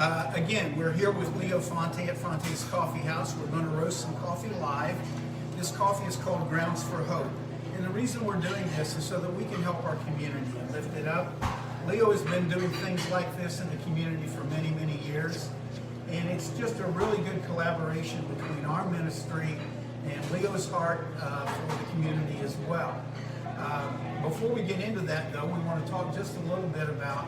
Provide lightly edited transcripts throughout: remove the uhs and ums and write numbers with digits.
Again, we're here with Leo Fante at Fantes Coffee House. We're going to roast some coffee live. This coffee is called Grounds for Hope. And the reason we're doing this is so that we can help our community and lift it up. Leo has been doing things like this in the community for many, many years. And it's just a really good collaboration between our ministry and Leo's heart for the community as well. Before we get into that, though, we want to talk just a little bit about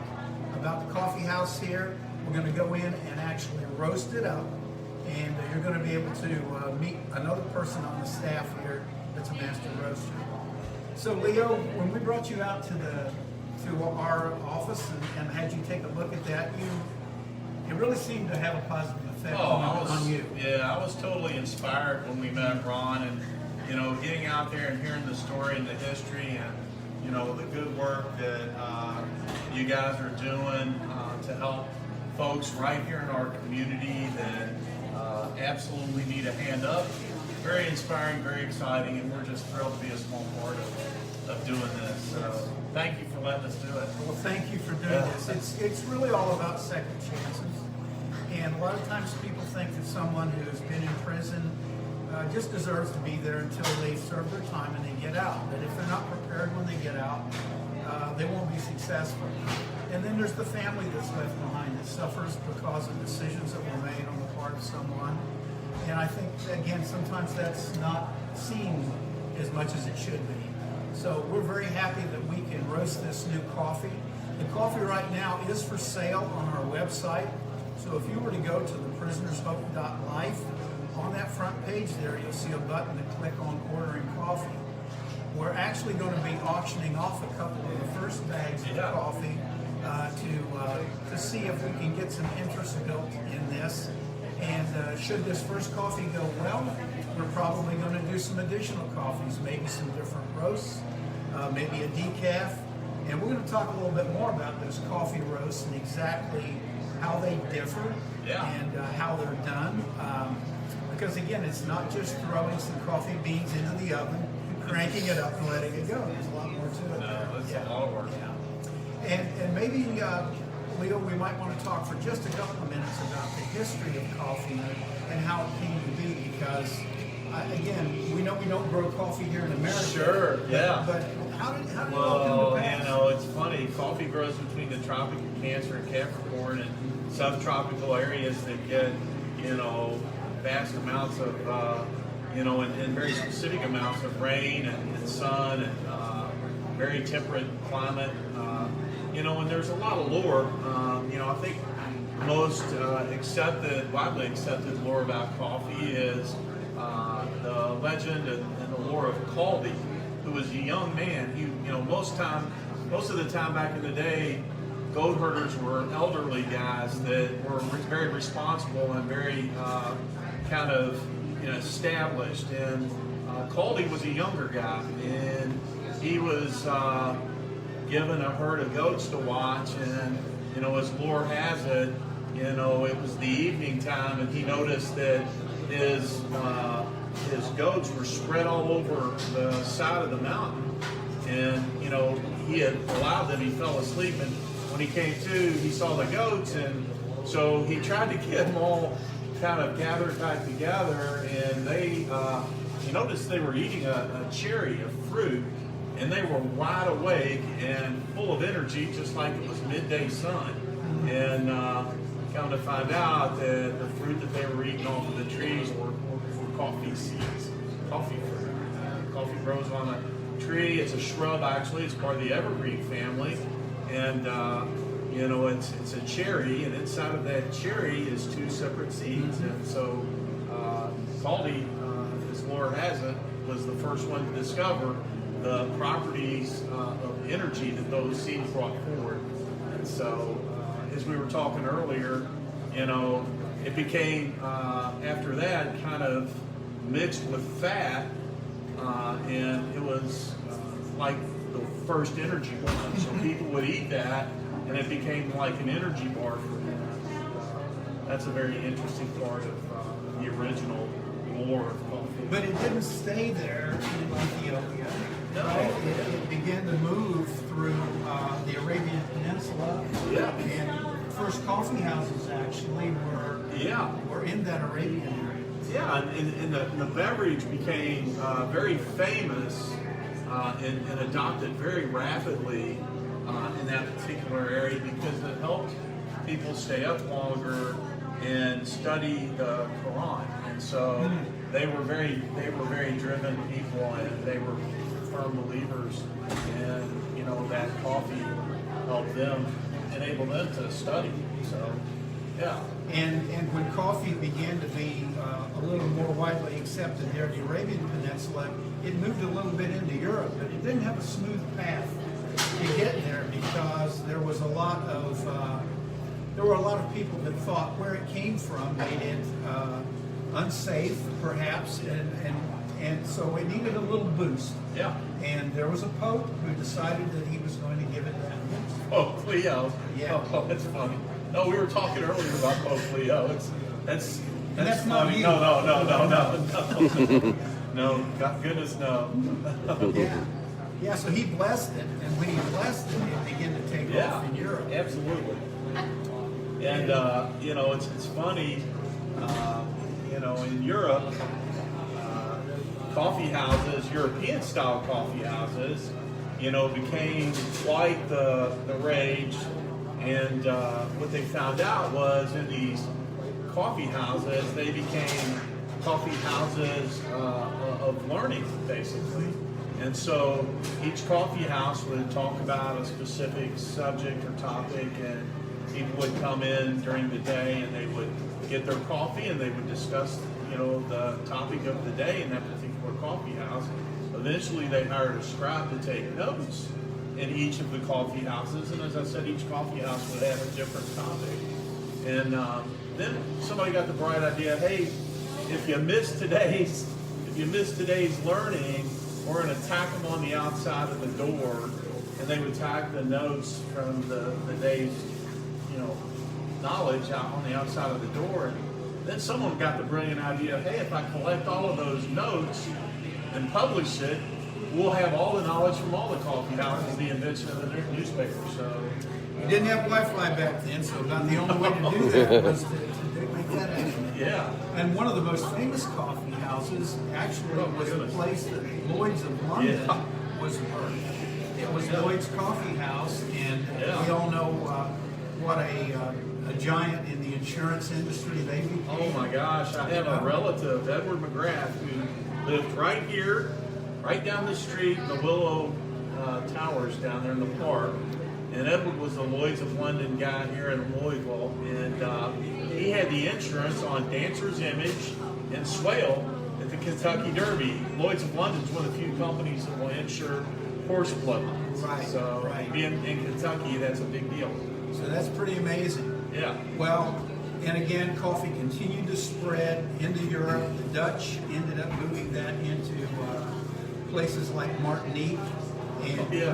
the coffee house here. We're going to go in and actually roast it up, and you're going to be able to meet another person on the staff here that's a master roaster. So, Leo, when we brought you out to our office and had you take a look at that, it really seemed to have a positive effect on you. Yeah, I was totally inspired when we met Ron, and getting out there and hearing the story and the history, and the good work that you guys are doing to help folks right here in our community that absolutely need a hand up. Very inspiring, very exciting, and we're just thrilled to be a small part of doing this. So thank you for letting us do it. Well, thank you for doing this. It's really all about second chances. And a lot of times people think that someone who has been in prison just deserves to be there until they serve their time and they get out. But if they're not prepared when they get out, they won't be successful. And then there's the family that's left behind that suffers because of decisions that were made on the part of someone. And I think, again, sometimes that's not seen as much as it should be. So we're very happy that we can roast this new coffee. The coffee right now is for sale on our website. So if you were to go to theprisonershope.life, on that front page there, you'll see a button to click on ordering coffee. We're actually going to be auctioning off a couple of the first bags of coffee to see if we can get some interest built in this. And should this first coffee go well, we're probably going to do some additional coffees, maybe some different roasts, maybe a decaf. And we're going to talk a little bit more about those coffee roasts and exactly how they differ and how they're done. Because again, it's not just throwing some coffee beans into the oven, cranking it up and letting it go. There's a lot more to it. No, it's a lot of work. Yeah. And maybe, Leo, we might want to talk for just a couple of minutes about the history of coffee and how it came to be, because, again, we know we don't grow coffee here in America. Sure, yeah. But how did it all come to pass? It's funny. Coffee grows between the Tropic of Cancer and Capricorn and subtropical areas that get, vast amounts of, and very specific amounts of rain and sun and very temperate climate. And there's a lot of lore. I think most widely accepted lore about coffee is the legend and the lore of Caldy, who was a young man. Most of the time back in the day, goat herders were elderly guys that were very responsible and very kind of established. And Caldy was a younger guy, and he was given a herd of goats to watch. And as lore has it, it was the evening time, and he noticed that his goats were spread all over the side of the mountain. And he had allowed them. He fell asleep, and when he came to, he saw the goats, and so he tried to get them all kind of gathered back together. And he noticed they were eating a cherry, a fruit, and they were wide awake and full of energy, just like it was midday sun. And come to find out that the fruit that they were eating off of the trees were coffee seeds, coffee fruit. Coffee grows on a tree. It's a shrub, actually. It's part of the evergreen family. And it's a cherry, and inside of that cherry is two separate seeds. And so Caldy, as lore has it, was the first one to discover the properties of energy that those seeds brought forward. And so, as we were talking earlier, it became, after that, kind of mixed with fat, and it was like the first energy bar. So people would eat that, and it became like an energy bar for them. That's a very interesting part of the original lore of coffee. But it didn't stay there in Ethiopia. No. Right? It began to move through the Arabian Peninsula and first coffee houses actually were in that Arabian area. Yeah, and the beverage became very famous and adopted very rapidly in that particular area because it helped people stay up longer and study the Quran. And so they were very driven people, and they were firm believers. And that coffee helped them, enable them to study. So, yeah. And when coffee began to be a little more widely accepted there in the Arabian Peninsula, it moved a little bit into Europe, but it didn't have a smooth path to get there because there was a lot of people that thought where it came from made it unsafe, perhaps, and so it needed a little boost. Yeah. And there was a pope who decided that he was going to give it that boost. Pope Leo. Yeah. Oh, that's funny. No, we were talking earlier about Pope Leo. That's not funny. you. No. No, God goodness, no. Yeah, so he blessed it, and when he blessed it, it began to take off in Europe. Absolutely. And it's funny, in Europe, coffee houses, European style coffee houses, became quite the rage. And what they found out was in these coffee houses, they became coffee houses of learning, basically. And so each coffee house would talk about a specific subject or topic, and people would come in during the day and they would get their coffee and they would discuss, the topic of the day in that particular coffee house. Eventually they hired a scribe to take notes in each of the coffee houses, and as I said, each coffee house would have a different topic. And then somebody got the bright idea, hey, if you miss today's learning, we're going to tack them on the outside of the door, and they would tack the notes from the day's knowledge out on the outside of the door. And then someone got the brilliant idea, hey, if I collect all of those notes and publish it, we'll have all the knowledge from all the coffee houses, the invention of the newspaper. So you didn't have Wi-Fi back then, so about the only way to do that was to make that happen. Yeah. And one of the most famous coffee houses actually was the place that Lloyd's of London was birthed. It was Lloyd's Coffee House, and we all know what a giant in the insurance industry they became. Oh my gosh, I have a relative, Edward McGrath, who lived right here, right down the street, the Willow Towers down there in the park. And Edward was the Lloyd's of London guy here in Louisville, and he had the insurance on Dancer's Image and Swale at the Kentucky Derby. Lloyd's of London is one of the few companies that will insure horse bloodlines. Right. So being in Kentucky, that's a big deal. So that's pretty amazing. Yeah. Well, and again, coffee continued to spread into Europe. The Dutch ended up moving that into places like Martinique,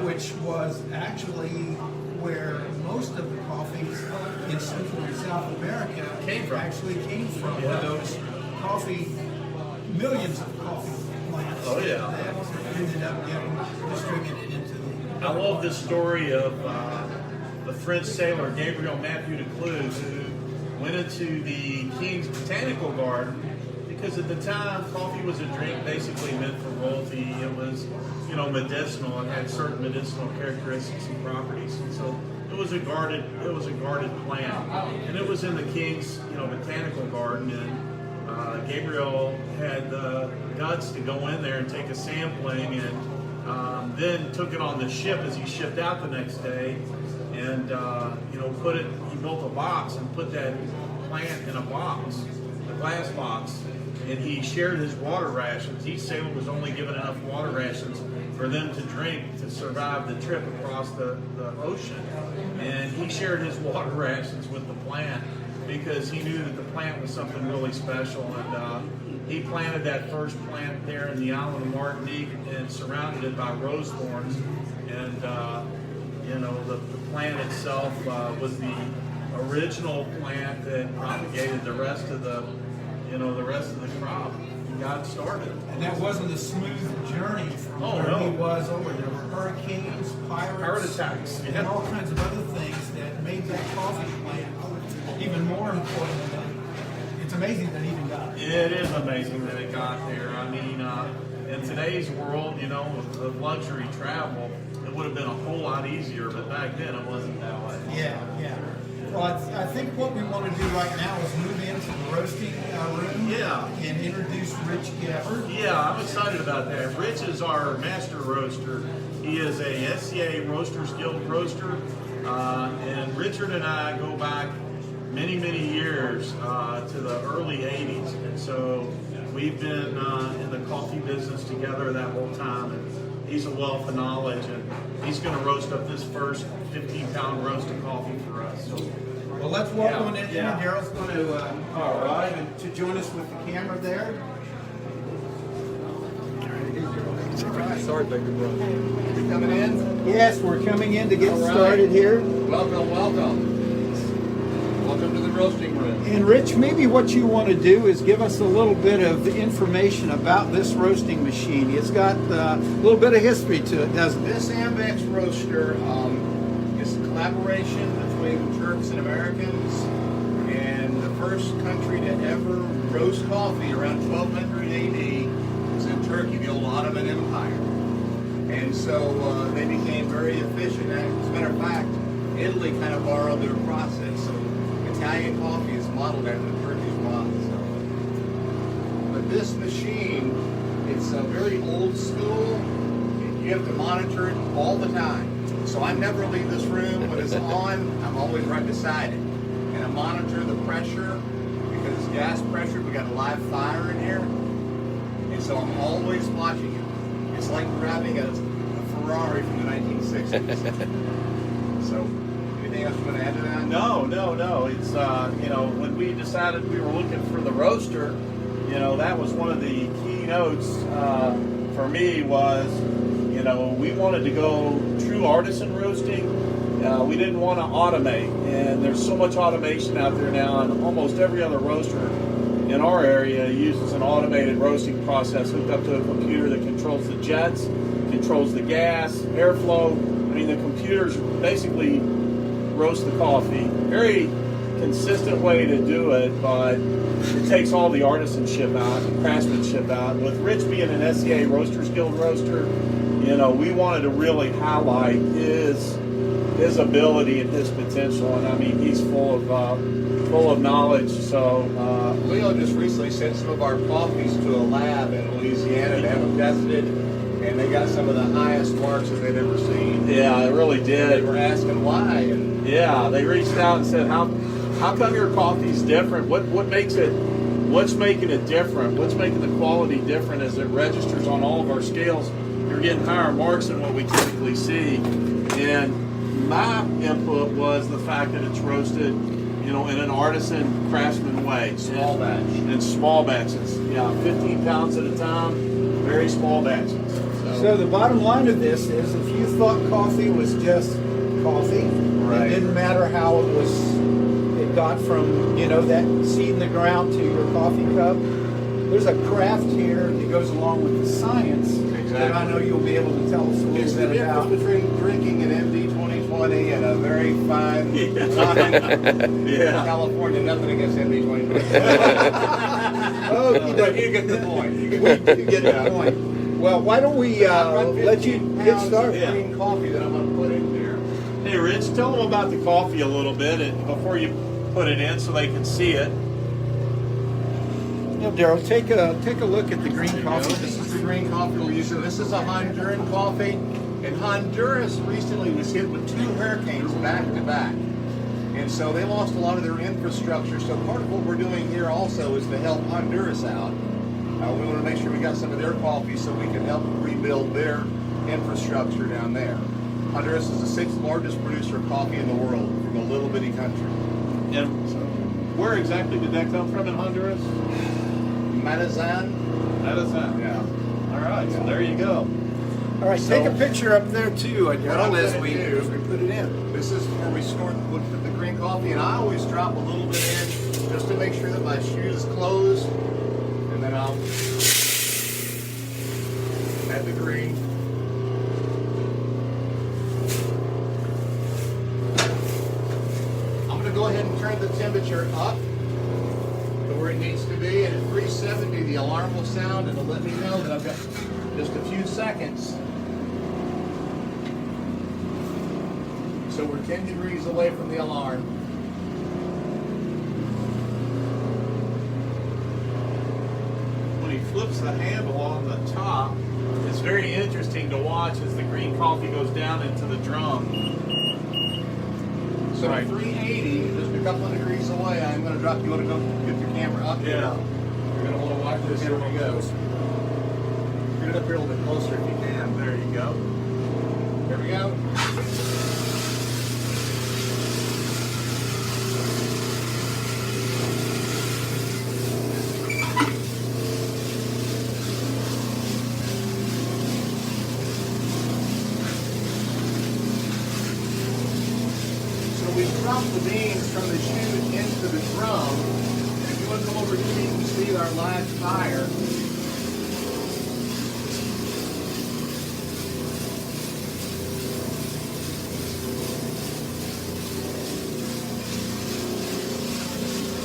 which was actually where most of the coffees in Central and South America came from. Those millions of coffee plants that ended up getting distributed into the... I love the story of the French sailor Gabriel Mathieu de Cluse, who went into the King's Botanical Garden because at the time coffee was a drink basically meant for royalty. It was, medicinal. It had certain medicinal characteristics and properties, and so it was a guarded plant, and it was in the King's Botanical Garden. And Gabriel had the guts to go in there and take a sampling, and then took it on the ship as he shipped out the next day, and he built a box and put that plant in a box, a glass box, and he shared his water rations. Each sailor was only given enough water rations for them to drink to survive the trip across the ocean. And he shared his water rations with the plant because he knew that the plant was something really special. And he planted that first plant there in the island of Martinique and surrounded it by rose thorns. And the plant itself was the original plant that propagated the rest of the crop and got started. And that wasn't a smooth journey from where he was over. There were hurricanes, pirates, attacks, and all kinds of other things that made that coffee plant even more important than it's amazing that it even got it. It is amazing that it got there. I mean, in today's world, you know, with luxury travel, it would have been a whole lot easier, but back then it wasn't that way. Yeah. Well, I think what we want to do right now is move into the roasting room. Yeah. And introduce Rich Gabbard. Yeah, I'm excited about that. Rich is our master roaster. He is a SCA Roasters Guild roaster, and Richard and I go back many, many years to the early 80s, and so we've been in the coffee business together that whole time, and he's a wealth of knowledge, and he's going to roast up this first 15-pound roast of coffee for us. So, Well, let's welcome Yeah, in. yeah. Daryl's going to All right. to join us with the camera there. Sorry, bigger brother. You coming in? Yes, we're coming in to get All right. started here. Welcome, welcome. Welcome to the roasting room. And Rich, maybe what you want to do is give us a little bit of information about this roasting machine. It's got a little bit of history to it, doesn't it? This Ambex roaster is a collaboration between Turks and Americans, and the first country to ever roast coffee around 1200 AD was in Turkey, the old Ottoman Empire. And so they became very efficient. And as a matter of fact, Italy kind of borrowed their process. So Italian coffee is modeled after Turkish model. So. But this machine, it's a very old school. You have to monitor it all the time. So I never leave this room. When it's on, I'm always right beside it. And I monitor the pressure, because it's gas pressure. We got a live fire in here. And so I'm always watching it. It's like driving a Ferrari from the 1960s. So, anything else you want to add to that? No. It's, you know, when we decided we were looking for the roaster, you know, that was one of the keynotes for me was, you know, we wanted to go true artisan roasting. We didn't want to automate, and there's so much automation out there now, and almost every other roaster in our area uses an automated roasting process hooked up to a computer that controls the jets, controls the gas, airflow. I mean, the computers basically roast the coffee. Very consistent way to do it, but it takes all the artisanship out, the craftsmanship out. With Rich being an SCA Roasters Guild roaster, you know, we wanted to really highlight his ability and his potential. And I mean, he's full of knowledge. So Leo just recently sent some of our coffees to a lab in Louisiana to have them tested, and they got some of the highest marks that they've ever seen. yeah, it really They did. were asking why, and Yeah, they reached out and said, how come your coffee's different? What's making it different? What's making the quality different as it registers on all of our scales? You're getting higher marks than what we typically see. And my input was the fact that it's roasted, you know, in an artisan craftsman way. small batch. In small batches. Yeah, 15 pounds at a time, very small batches. So the bottom line of this is, if you thought coffee was just coffee, Right. it didn't matter how it got from, you know, that seed in the ground to your coffee cup. There's a craft here that goes along with the science that I know you'll be able to tell us a It's little the bit about. difference between drinking an MD 2020 and a very fine wine. Yeah. California, nothing against MD 2020. Oh, But you get the point. You we get do get the point. Well, why don't we let you get started? Of green coffee that I'm going to put in there. Hey, Rich, tell them about the coffee a little bit before you put it in so they can see it. Yeah, Daryl, take a look at the green coffee. This is the green coffee we're using. This is a Honduran coffee. And Honduras recently was hit with 2 hurricanes back to back. And so they lost a lot of their infrastructure. So part of what we're doing here also is to help Honduras out. We want to make sure we got some of their coffee so we can help rebuild their infrastructure down there. Honduras is the 6th largest producer of coffee in the world from a little bitty country. And where exactly did that come from in Honduras? Matazan. Medicine. Yeah. All right, so there you go. All right, take a picture up there too, Daryl, as we put it in. This is where we store the green coffee, and I always drop a little bit in just to make sure that my shoes close, and then I'll add the green. I'm going to go ahead and turn the temperature where it needs to be, and at 370 the alarm will sound and it'll let me know that I've got just a few seconds. So we're 10 degrees away from the alarm. When he flips the handle on the top, it's very interesting to watch as the green coffee goes down into the drum. So Right. at 380, just a couple of degrees away, I'm going to drop. You want to go get your camera up here? Yeah. You're going to want to watch this. Here we go. Get it up here a little bit closer if you can. There you go. Here we go. We've dropped the beans from the chute into the drum. And if you want to come over here, you can see our live fire.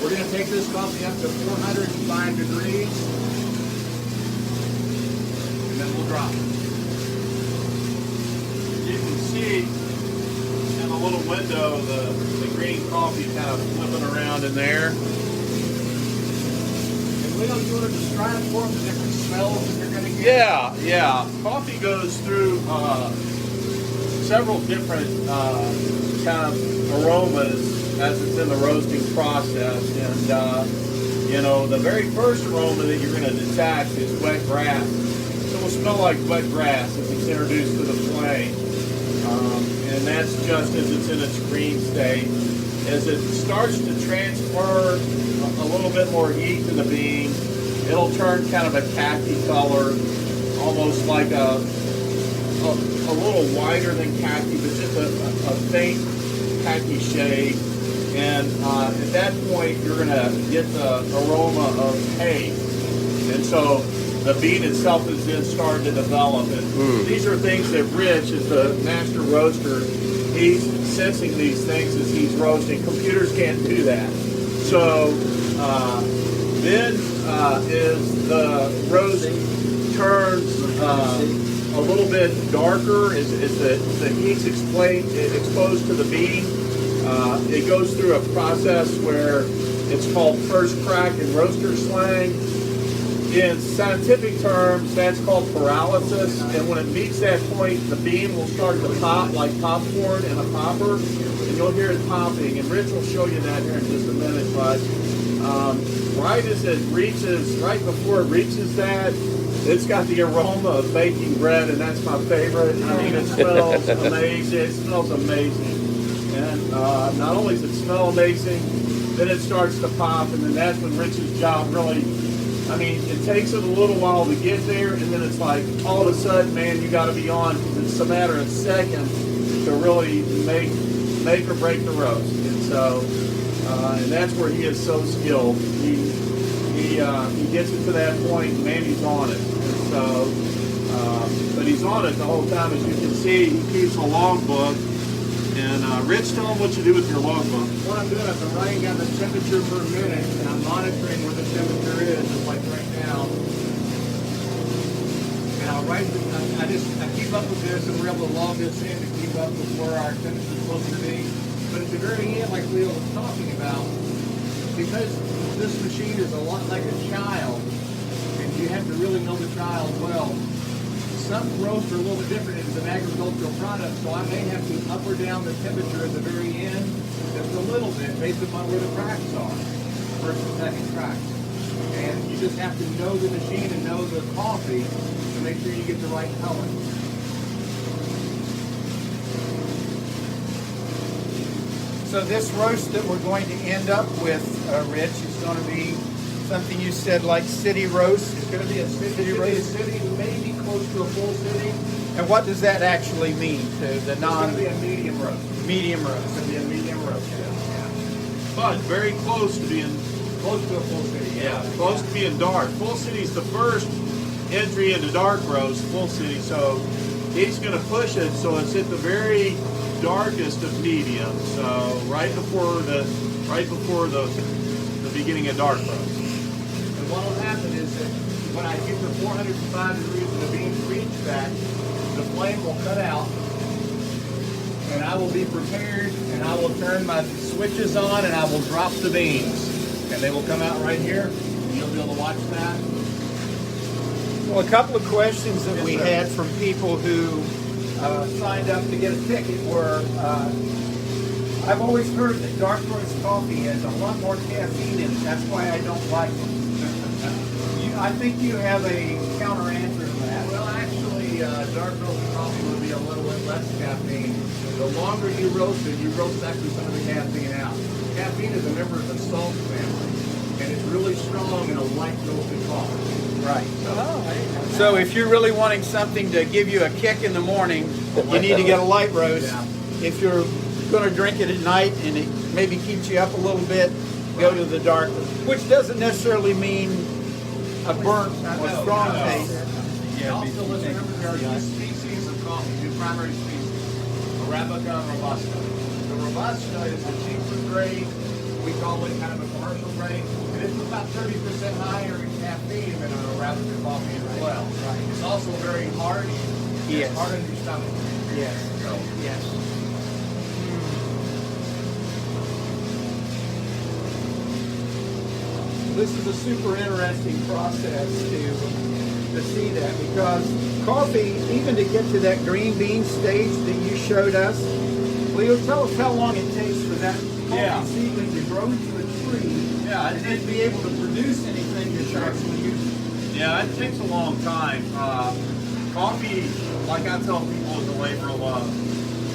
We're going to take this coffee up to 405 degrees. And then we'll drop it. You can see in a little window the green coffee kind of flipping around in there. And Leo, you want to describe for them the different smells that you're going to get? Yeah. Coffee goes through several different kind of aromas as it's in the roasting process. And, you know, the very first aroma that you're going to detect is wet grass. So it will smell like wet grass as it's introduced to the flame. And that's just as it's in its green state. As it starts to transfer a little bit more heat to the bean, it'll turn kind of a khaki color, almost like a little whiter than khaki, but just a faint khaki shade. And at that point, you're going to get the aroma of hay. And so the bean itself is then starting to develop. And these are things that Rich, as the master roaster, he's sensing these things as he's roasting. Computers can't do that. So then as the roast turns a little bit darker, as the heat's exposed to the bean, it goes through a process where it's called first crack in roaster slang. In scientific terms, that's called paralysis, and when it meets that point, the bean will start to pop like popcorn in a popper, and you'll hear it popping, and Rich will show you that here in just a minute, but right as it reaches, right before it reaches that, it's got the aroma of baking bread, and that's my favorite. I mean, it smells amazing. It smells amazing. And not only does it smell amazing, then it starts to pop, and then that's when Rich's job really, I mean, it takes it a little while to get there, and then it's like, all of a sudden, man, you got to be on, because it's a matter of seconds to really make or break the roast. And so, and that's where he is so skilled. He gets it to that point, man, he's on it. And so, but he's on it the whole time. As you can see, he keeps a logbook. And Rich, tell him what you do with your logbook. What I'm doing is I'm writing down the temperature per minute, and I'm monitoring where the temperature is, just like right now. And I'll write, I keep up with this, and we're able to log this in to keep up with where our temperature is supposed to be. But at the very end, like Leo was talking about, because this machine is a lot like a child, and you have to really know the child well. Some roasts are a little bit different. It's an agricultural product, so I may have to up or down the temperature at the very end just a little bit based upon where the cracks are, first and second cracks. And you just have to know the machine and know the coffee to make sure you get the right color. So this roast that we're going to end up with, Rich, is going to be something you said like city roast. It's going to be a city maybe close to a full city. And what does that actually mean to the It's going to be a medium roast. medium roast? It's going to be a medium roast, yeah. But very close to being, Close to a full city, yeah. close to being dark. Full City's the first entry into dark roast, Full City. So he's going to push it so it's at the very darkest of medium. So right before the beginning of dark roast. And what will happen is that when I get to 405 degrees and the beans reach that, the flame will cut out, and I will be prepared, and I will turn my switches on, and I will drop the beans. And they will come out right here. You'll be able to watch that. Well, a couple of questions that Yes, we sir. had from people who signed up to get a ticket were, I've always heard that dark roast coffee has a lot more caffeine in it. That's why I don't like it. I think you have a counter answer to that. Well, actually, dark roast coffee will be a little bit less caffeine. The longer you roast it, you roast actually some of the caffeine out. Caffeine is a member of the salt family, and it's really strong in a light roasted coffee. Right. So if you're really wanting something to give you a kick in the morning, you need to get a light roast. Yeah. If you're going to drink it at night and it maybe keeps you up a little bit, go to the dark, which doesn't necessarily mean a burnt or strong taste. And also, let's remember there are two species of coffee, two primary species, Arabica and Robusta. The Robusta is a cheaper grade. We call it kind of a commercial grade. And it's about 30% higher in caffeine than an Arabica coffee as well. Right. It's also very harsh. Yes. It's hard on your stomach. Yes. So, Yes. This is a super interesting process to see that, because coffee, even to get to that green bean stage that you showed us, Leo, tell us how long it takes for that Yeah. coffee seedling to grow into a tree Yeah, and then be able to produce anything you're actually using. Yeah, it takes a long time. Coffee, like I tell people, is a labor of love.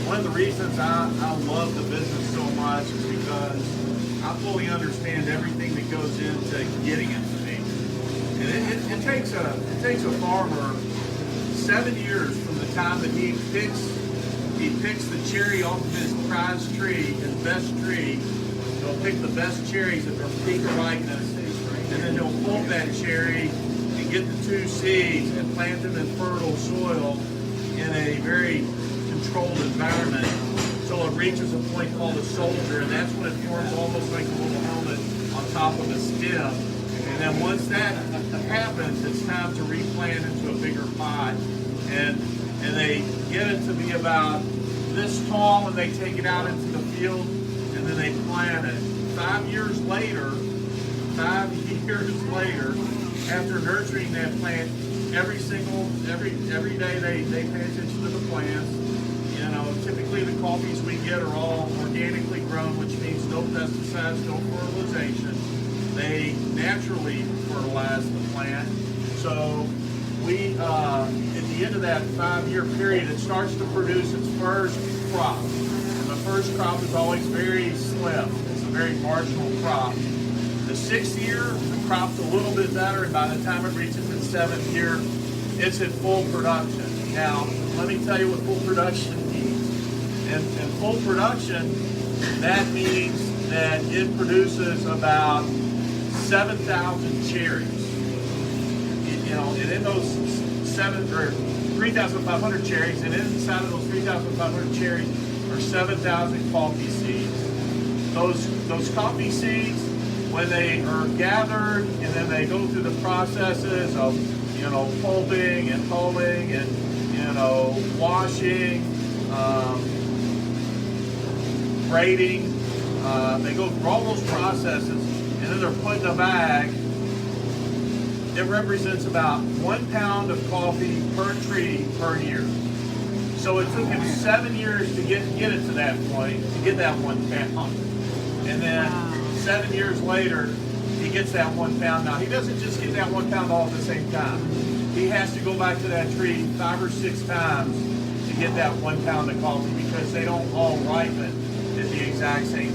One of the reasons I love the business so much is because I fully understand everything that goes into getting it to me. And it takes a farmer 7 years from the time that he picks the cherry off of his prized tree, his best tree. He'll pick the best cherries at their peak of ripeness, and then he'll pull that cherry and get the two seeds and plant them in fertile soil in a very controlled environment until it reaches a point called a soldier, and that's when it forms almost like a little helmet on top of a stem. And then once that happens, it's time to replant into a bigger pot. And they get it to be about this tall, and they take it out into the field, and then they plant it. 5 years later, after nurturing that plant, every day they pay attention to the plants. You know, typically the coffees we get are all organically grown, which means no pesticides, no fertilization. They naturally fertilize the plant. So we, at the end of that 5-year period, it starts to produce its first crop. And the first crop is always very slim. It's a very marginal crop. The 6th year, the crop's a little bit better, and by the time it reaches its 7th year, it's at full production. Now, let me tell you what full production means. In full production, that means that it produces about 7,000 cherries. You know, and in those 3,500 cherries, and inside of those 3,500 cherries are 7,000 coffee seeds. Those coffee seeds, when they are gathered and then they go through the processes of, you know, pulping and hulling and, you know, washing, grading, they go through all those processes, and then they're put in a bag. It represents about 1 pound of coffee per tree per year. So it took him 7 years to get it to that point, to get that 1 pound. And then 7 years later, he gets that 1 pound. Now, he doesn't just get that 1 pound all at the same time. He has to go back to that tree 5 or 6 times to get that 1 pound of coffee, because they don't all ripen at the exact same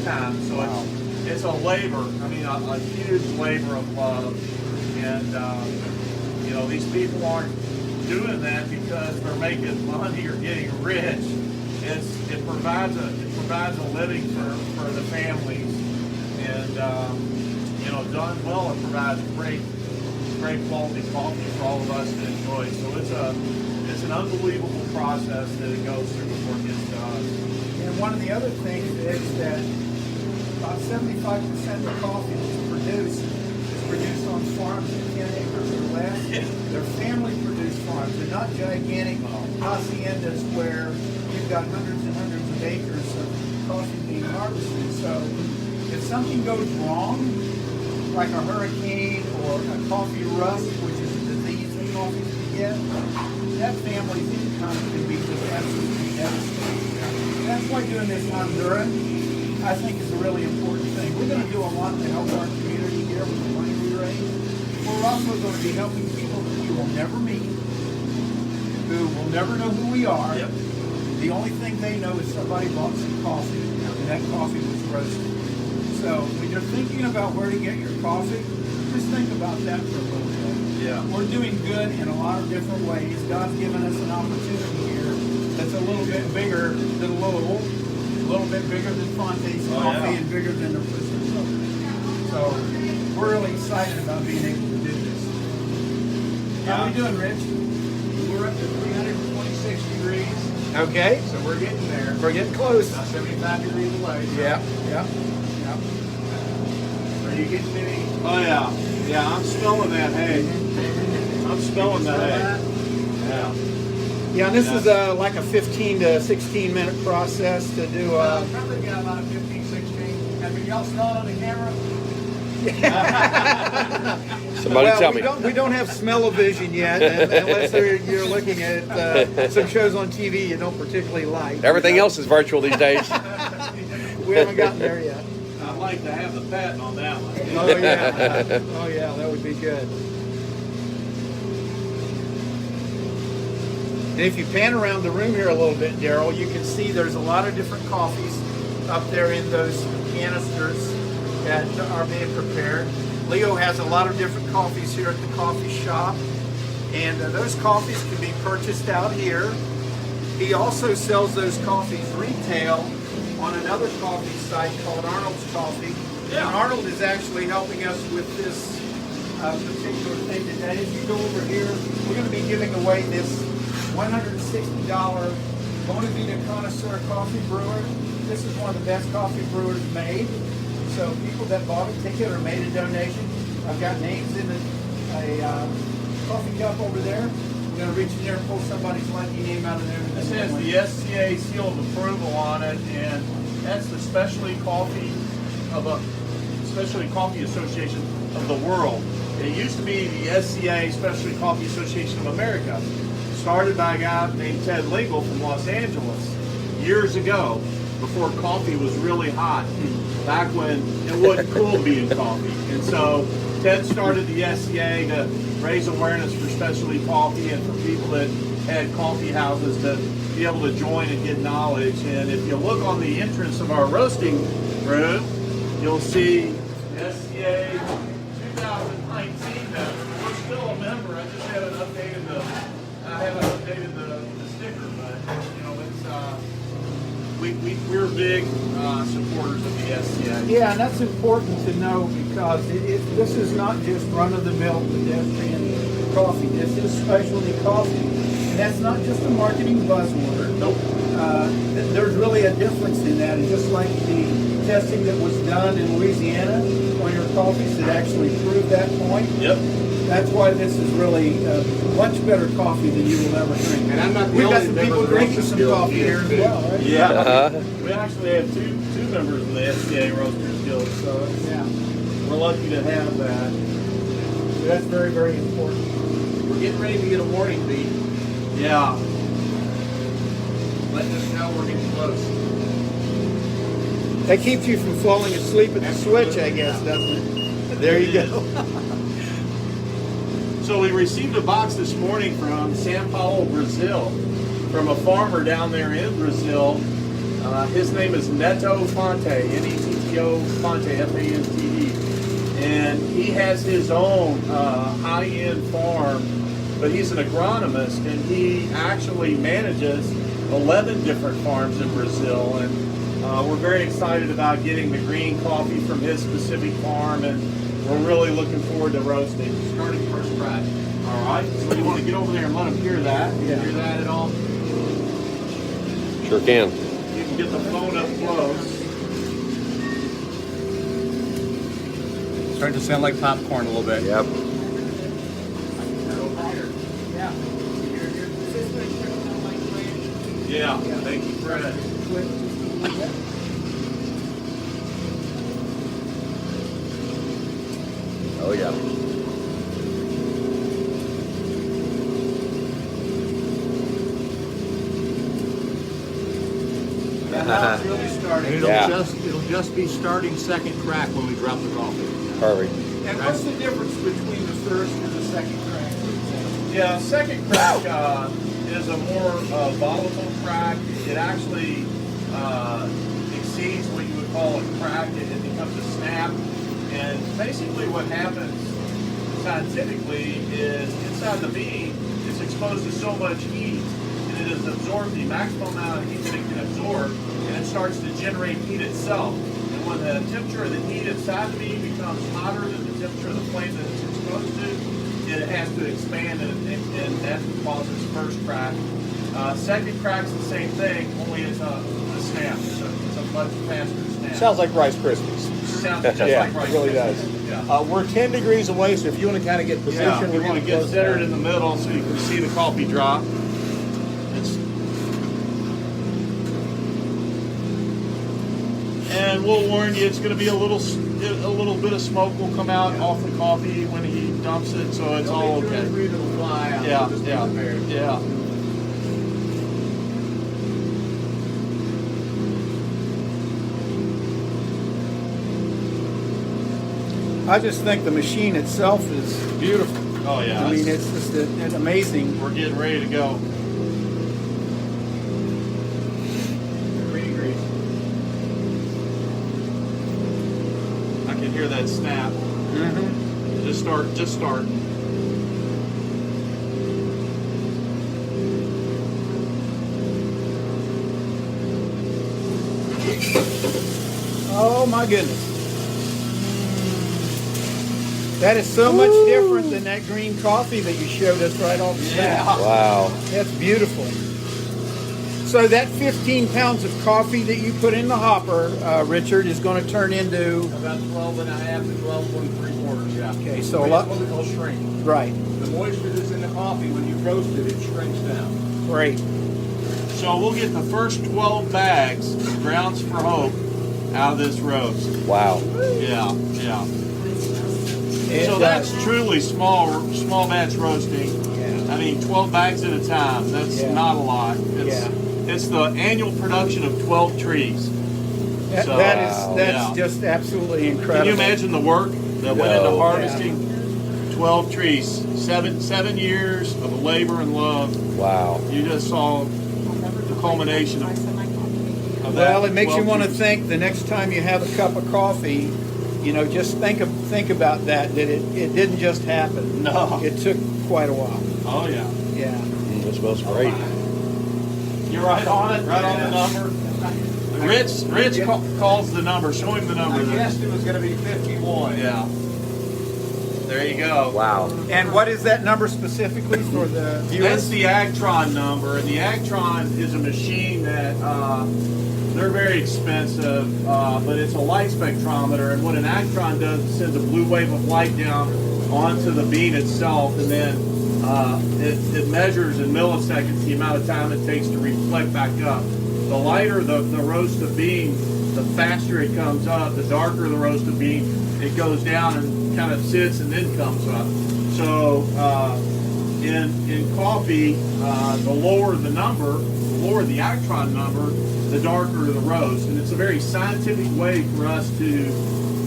time. So it's a labor, I mean, a huge labor of love. And, you know, these people aren't doing that because they're making money or getting rich. It provides a living for the families, and you know, done well, it provides great quality coffee for all of us to enjoy. So it's an unbelievable process that it goes through before it gets to us. And one of the other things is that about 75% of the coffee that's produced is produced farms of 10 acres or less. They're family-produced farms. They're not gigantic haciendas where you've got hundreds and hundreds of acres of coffee being harvested. So if something goes wrong, like a hurricane or a coffee rust, which is a disease that coffees can get, that family's income can be just absolutely devastating. That's why doing this Honduran, I think, is a really important thing. We're going to do a lot to help our community here with the money we raise. We're also going to be helping people that we will never meet, who will never know who we are. Yep. The only thing they know is somebody bought some coffee, and that coffee was roasted. So when you're thinking about where to get your coffee, just think about that for a little bit. Yeah. We're doing good in a lot of different ways. God's given us an opportunity here that's a little bit bigger than Louisville, a little bit bigger than Fantes coffee, and bigger than the Pacific. So we're really excited about being able to do this. How are we doing, Rich? We're up to 326 degrees, Okay. so we're getting there. We're getting close. About 75 degrees away. Yeah. Are you getting any? Oh yeah, yeah. I'm smelling that hay. I'm smelling that hay. Yeah. Yeah, and this is like a 15 to 16 minute process to do. Probably got about a 15, 16. Have y'all smell it on the camera? Somebody well, tell me. we don't have smell-o-vision yet, unless you're looking at some shows on TV you don't particularly like. Everything else is virtual these days. We haven't gotten there yet. I'd like to have the patent on that one. Oh yeah, oh yeah, that would be good. And if you pan around the room here a little bit, Daryl, you can see there's a lot of different coffees up there in those canisters that are being prepared. Leo has a lot of different coffees here at the coffee shop, and those coffees can be purchased out here. He also sells those coffees retail on another coffee site called Arnold's Coffee. Yeah. And Arnold is actually helping us with this particular thing today. If you go over here, we're going to be giving away this $160 Bona Vida Connoisseur coffee brewer. This is one of the best coffee brewers made. So people that bought a ticket or made a donation, I've got names in a coffee cup over there. We're going to reach in there and pull somebody's lucky name out of there. This has the SCA seal of approval on it, and that's the Specialty Coffee Association of the world. It used to be the SCA Specialty Coffee Association of America, started by a guy named Ted Lingle from Los Angeles years ago, before coffee was really hot, back when it wasn't cool being coffee. And so Ted started the SCA to raise awareness for specialty coffee and for people that had coffee houses to be able to join and get knowledge. And if you look on the entrance of our roasting room, you'll see SCA 2019 member. We're still a member. I just haven't updated the sticker, but you know it's we're big supporters of the SCA. Yeah, and that's important to know because this is not just run-of-the-mill pedestrian coffee. This is specialty coffee. And that's not just a marketing buzzword. Nope. There's really a difference in that. And just like the testing that was done in Louisiana on your coffees that actually proved that point. Yep. That's why this is really much better coffee than you will ever drink. And I'm not the We've got only some member people of the drinking Roasters some Guild coffee here as well, right? Yeah. We actually have two members of the SCA Roasters Guild, so Yeah. we're lucky to have that. So that's very, very important. We're getting ready to get a warning beep, Yeah. letting us know we're getting close. That keeps you from falling asleep at the switch, I guess, doesn't it? There you go. So we received a box this morning from São Paulo, Brazil, from a farmer down there in Brazil. His name is Neto Fante, N-E-T-T-O Fante, F-A-N-T-E. And he has his own high-end farm, but he's an agronomist, and he actually manages 11 different farms in Brazil. And we're very excited about getting the green coffee from his specific farm, and we're really looking forward to roasting. Starting first crack. All right, so you want to get over there and let them hear that? Yeah. Hear that at all? Sure can. You can get the phone up close. Starting to sound like popcorn a little bit. Yep. Yeah, thank you, Fred. Oh yeah. Now it's really starting. And Yeah. it'll just be starting second crack when we drop the coffee. Perfect. And what's the difference between the first and the second crack? Yeah, second crack is a more volatile crack. It actually exceeds what you would call a crack. It becomes a snap. And basically what happens scientifically is inside the bean, it's exposed to so much heat, and it has absorbed the maximum amount of heat that it can absorb, and it starts to generate heat itself. And when the temperature of the heat inside the bean becomes hotter than the temperature of the flame that it's exposed to, it has to expand, and that's what causes first crack. Second crack's the same thing, only it's a snap. It's a much faster snap. Sounds like Rice Krispies. Sounds just Yeah, like Rice it really Krispies. does. Yeah. We're 10 degrees away, so if you want to kind of get Yeah, position, we we're want to get centered in the middle so you can see the coffee drop. And we'll warn you, it's going to be a little bit of smoke will come out off the coffee when he dumps it, so it's all okay. It'll fly out. Yeah, Just be yeah, prepared. yeah. I just think the machine itself is beautiful. Oh yeah. I mean, it's just it's amazing. We're getting ready to go. 3 degrees. I can hear that snap. Just start. Oh my goodness. That is so much different than that green coffee that you showed us right off the bat. Wow. That's beautiful. So that 15 pounds of coffee that you put in the hopper, Richard, is going to turn into... About 12 and a half to 12 and 3/4, yeah. Okay, so a lot... It'll shrink. Right. The moisture that's in the coffee, when you roast it, it shrinks down. Great. So we'll get the first 12 bags of Grounds for Hope out of this roast. Wow. Yeah, yeah. And, So that's truly small batch roasting. Yeah. I mean, 12 bags at a time. That's Yeah. not a lot. It's the annual production of 12 trees. That, So, that's yeah. just absolutely incredible. Can you imagine the work that went into No. harvesting 12 trees? Seven years of labor and love. Wow. You just saw the culmination of that. Well, it makes you 12 want to trees. think the next time you have a cup of coffee, you know, just think about that it didn't just happen. No. It took quite a while. Oh yeah. Yeah. It smells great. You're right on it. Right on the number. Rich calls the number. Show him the number. I there. guessed it was going to be 51. Yeah. There you go. Wow. And what is that number specifically for the That's viewers? the Agtron number, and the Agtron is a machine that they're very expensive, but it's a light spectrometer. And what an Agtron does is sends a blue wave of light down onto the bean itself, and then it measures in milliseconds the amount of time it takes to reflect back up. The lighter the roasted bean, the faster it comes up. The darker the roasted bean, it goes down and kind of sits and then comes up. So in coffee, the lower the number, the lower the Actron number, the darker the roast. And it's a very scientific way for us to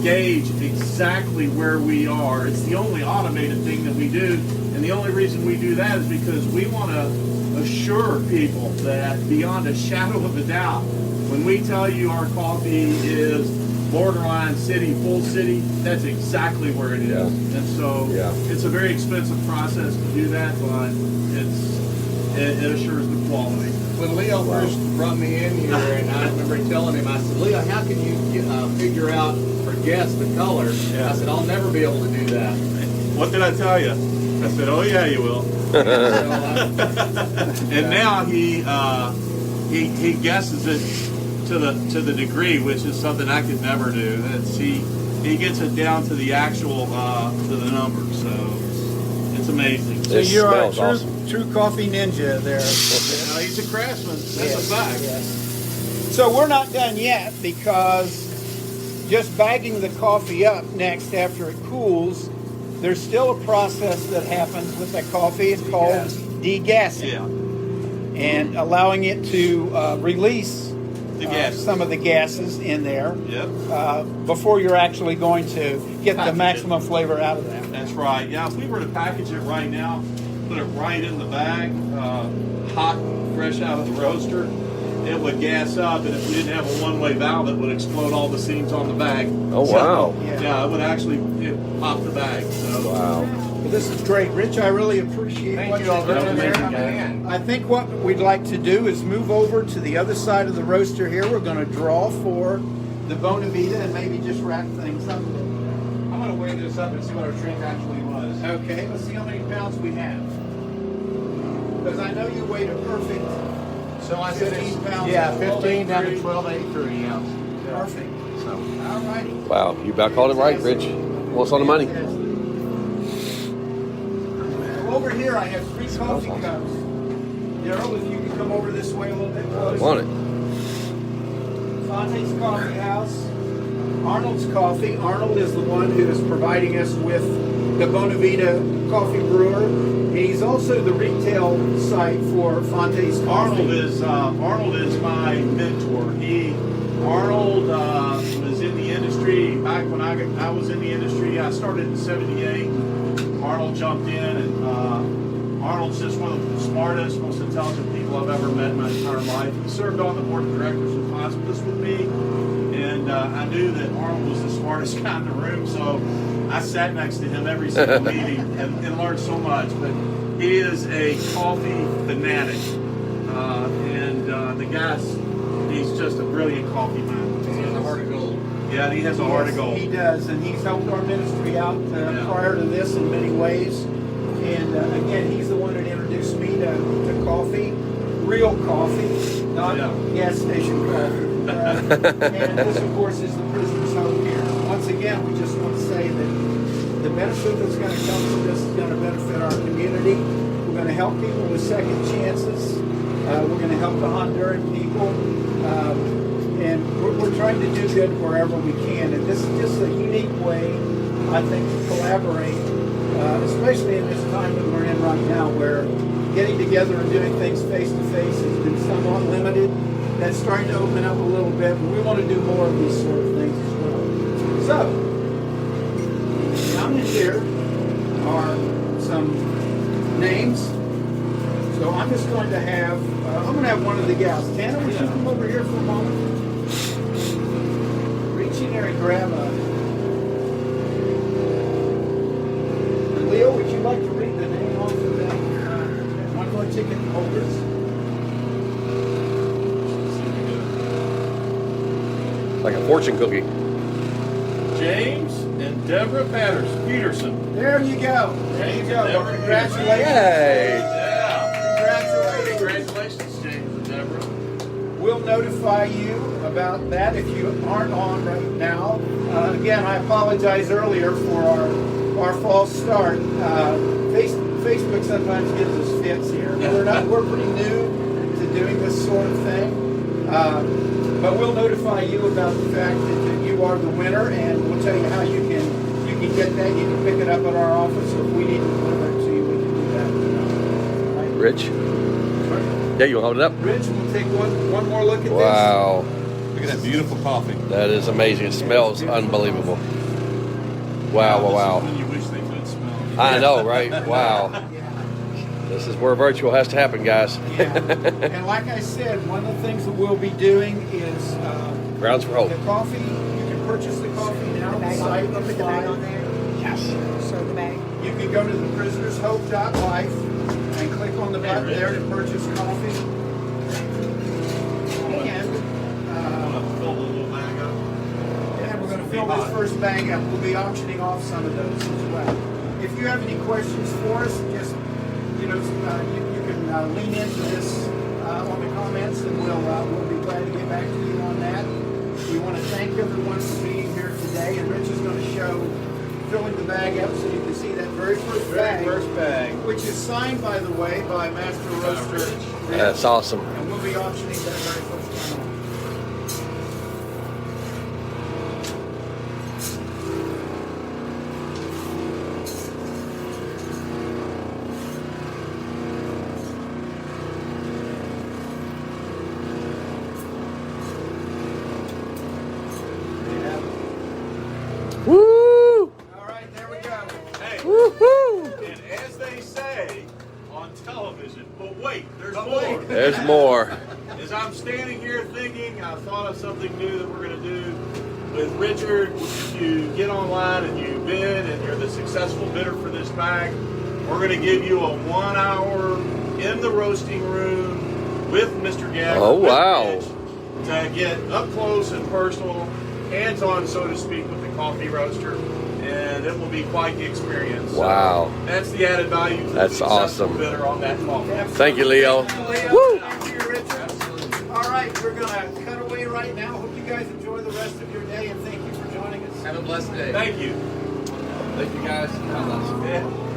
gauge exactly where we are. It's the only automated thing that we do. And the only reason we do that is because we want to assure people that beyond a shadow of a doubt, when we tell you our coffee is borderline city, full city, that's exactly where it is. Yeah. And so it's a very expensive process to do that, but it assures the quality. When Leo first brought me in here, and I remember telling him, I said, Leo, how can you figure out or guess the color? Yeah. I said, I'll never be able to do that. What did I tell you? I said, oh yeah, you will. And now he guesses it to the degree, which is something I could never do. That's he he gets it down to the actual to the numbers. So it's amazing. So This you're a smells true, awesome. true coffee ninja there. He's a craftsman. That's Yes, a fact. yes. So we're not done yet because just bagging the coffee up next after it cools, there's still a process that happens with that coffee. It's called degassing. Yeah. And allowing it to release The gas. some of the gases in there Yep. before you're actually going to get the Package maximum flavor out of that. That's right. Yeah, if we were to package it right now, put it right in the bag, hot, fresh out of the roaster, it would gas up, and if we didn't have a one-way valve, it would explode all the seams on the bag. Oh, wow. Yeah, it would actually pop the bag. So. Wow. Well, this is great, Rich. I really appreciate Thank what you you're all very doing much, there. man. I think what we'd like to do is move over to the other side of the roaster here. We're going to draw for the Bonavita and maybe just wrap things up a little bit. I'm going to weigh this up and see what our drink actually was. Okay, let's see how many pounds we have. Because I know you weighed a perfect So I said 15 pounds. Yeah, 15 down to 12.83 ounces. perfect. So. All righty. Wow. You about called it right, Rich. What's on the money? So over here I have 3 coffee cups. Daryl, if you can come over this way a little bit closer. Want it? Fantes Coffee House, Arnold's Coffee. Arnold is the one who is providing us with the Bonavita coffee brewer. He's also the retail site for Fantes Coffee. Arnold is my mentor. Arnold was in the industry back when I was in the industry. I started in '78. Arnold jumped in, and Arnold's just one of the smartest, most intelligent people I've ever met in my entire life. He served on the board of directors of hospice with me, and I knew that Arnold was the smartest guy in the room, so I sat next to him every single meeting and learned so much. But he is a coffee fanatic, and the he's just a brilliant coffee man. He has a heart of gold. Yeah, he has a heart of gold. He does, and he's helped our ministry out prior to this in many ways. And again, he's the one that introduced me to coffee, real coffee, not gas station coffee. And this, of course, is the prisoner's home here. Once again, we just want to say that the benefit that's going to come from this is going to benefit our community. We're going to help people with second chances. We're going to help the Honduran people. And we're trying to do good wherever we can. And this is just a unique way, I think, to collaborate, especially in this time that we're in right now, where getting together and doing things face-to-face has been somewhat limited. That's starting to open up a little bit, but we want to do more of these sort of things as well. So, down in here are some names. So I'm just going to have, one of the gals. Tana, would you come over here for a moment? Reach in there and grab a... Leo, would you like to read the name off of that? One of our ticket holders. Like a fortune cookie. James and Deborah Peterson. There you go. There you go. Well, congratulations. Yay! Yeah. Congratulations, James and Deborah. We'll notify you about that if you aren't on right now. Again, I apologize earlier for our false start. Facebook sometimes gives us fits here. We're pretty new to doing this sort of thing. But we'll notify you about the fact that you are the winner, and we'll tell you how you can get that. You can pick it up at our office, or if we need to deliver it to you, we can do that. Right? Rich? Yeah, you want to hold it up? Rich, we'll take one more look at Wow. Look at that beautiful coffee. That is amazing. It smells unbelievable. Wow, wow, wow. When you wish they could smell. I know, right? Wow. this. This is where virtual has to happen, guys. Yeah. And like I said, one of the things that we'll be doing is Grounds for hope. the coffee. You can purchase the coffee now on the site. Put the bag on there. Yes. Show the bag. You can go to the prisonershope.life and click on the button there to purchase coffee. And Fill the little bag up. we're going to fill this first bag up. We'll be auctioning off some of those as well. If you have any questions for us, just you can lean into this on the comments, and we'll be glad to get back to you on that. We want to thank everyone for being here today. today, and Rich is going to show filling the bag up so you can see that very first bag, which is signed, by the way, by Master Roaster Rich. That's awesome. And we'll be auctioning that very first one. Woo! All right, there we go. Hey, Woo-hoo! and as they say on television, but wait, there's more. There's more. As I'm standing here thinking, I thought of something new that we're going to do with Richard. If you get online and you bid and you're the successful bidder for this bag, we're going to give you a 1 hour in the roasting room with Mr. Gabbard. Oh, with wow. Rich, to get up close and personal, hands-on, so to speak, with the coffee roaster. And it will be quite the experience. Wow. So that's the added value to That's the successful awesome. bidder on that coffee. Thank you, Leo. Woo! Thank you, Richard. All right, we're going to cut away right now. Hope you guys enjoy the rest of your day, and thank you for joining us. Have a blessed day. Thank you. Thank you, guys. Yeah.